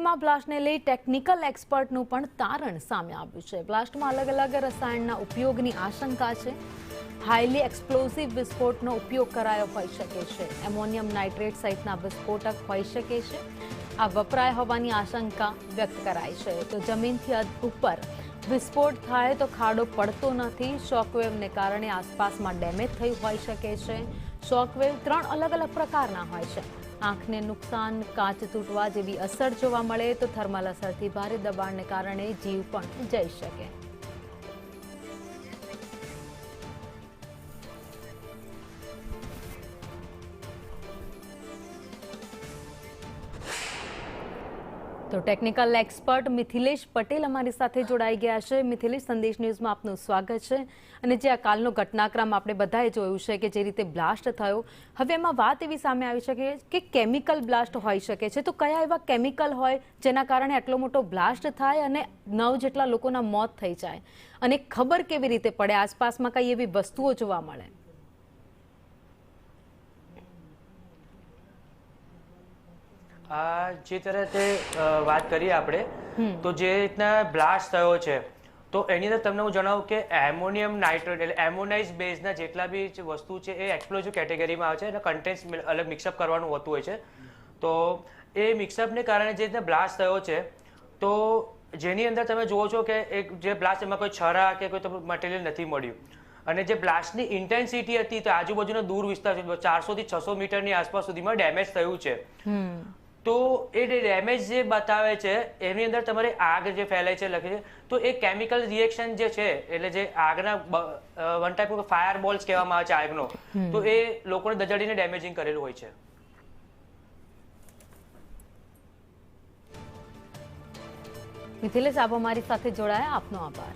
દિલ્હીમાં બ્લાસ્ટને લઈ ટેકનિકલ એક્સપર્ટનું પણ તારણ સામે આવ્યું છે। બ્લાસ્ટમાં અલગ અલગ રસાયણના ઉપયોગની આશંકા છે। હાઈલી એક્સપ્લોઝિવ વિસ્ફોટનો ઉપયોગ કરાયો હોઈ શકે છે। એમોનિયમ નાઇટ્રેટ સહિતના વિસ્ફોટક હોઈ શકે છે। આ વપરાય હોવાની આશંકા વ્યક્ત કરાઈ છે। તો જમીનથી ઉપર વિસ્ફોટ થાય તો ખાડો પડતો નથી। શોકવેવને કારણે આસપાસમાં ડેમેજ થયું હોઈ શકે છે। શોકવેવ 3 અલગ અલગ પ્રકારના હોય છે। આંખને નુકસાન, કાચ તૂટવા જેવી અસર જોવા મળે તો થર્મલ અસરથી ભારે દબાણને કારણે જીવ પણ જઈ શકે। તો ટેકનિકલ એક્સપર્ટ મિથિલેશ પટેલ અમારી સાથે જોડાઈ ગયા છે। મિથિલેશ, સંદેશ ન્યૂઝમાં આપનું સ્વાગત છે। અને જે આ કાલનો ઘટનાક્રમ આપણે બધાએ જોયું છે કે જે રીતે બ્લાસ્ટ થયો, હવે એમાં વાત એવી સામે આવી શકે કે કેમિકલ બ્લાસ્ટ હોઈ શકે છે। તો કયા એવા કેમિકલ હોય જેના કારણે આટલો મોટો બ્લાસ્ટ થાય અને 9 જેટલા લોકોના મોત થઈ જાય, અને ખબર કેવી રીતે પડે? આસપાસમાં કઈ એવી વસ્તુઓ જોવા મળે? જે તરહે વાત કરીએ આપણે, તો જે રીતના બ્લાસ્ટ થયો છે તો એની અંદર તમને હું જણાવું કે એમોનિયમ નાઇટ્રેટ એટલે એમોનાઇઝ બેઝના જેટલા બી વસ્તુ છે એ એક્સપ્લોઝિવ કેટેગરીમાં આવે છે અને કન્ટેન્ટ્સ અલગ મિક્સઅપ કરવાનું હોતું હોય છે। તો એ મિક્સઅપને કારણે જે રીતના બ્લાસ્ટ થયો છે તો જેની અંદર તમે જુઓ છો કે એક જે બ્લાસ્ટ એમાં કોઈ છરા કે કોઈ મટીરિયલ નથી મળ્યું। અને જે બ્લાસ્ટની ઇન્ટેન્સિટી હતી તો આજુબાજુનો દૂર વિસ્તાર 400 થી 600 મીટરની આસપાસ સુધીમાં ડેમેજ થયું છે। તો એ ડેમેજ જે બતાવે છે એની અંદર તમારે આગ જે ફેલાય છે લખે છે, તો એ કેમિકલ રિએક્શન જે છે એટલે જે આગના one type of fire balls કહેવામાં આવે છે આગનો, તો એ લોકોને દજાડીને ડેમેજિંગ કરેલું હોય છે। મિથિલેશ, આપ અમારી સાથે જોડાયા, આપનો આભાર।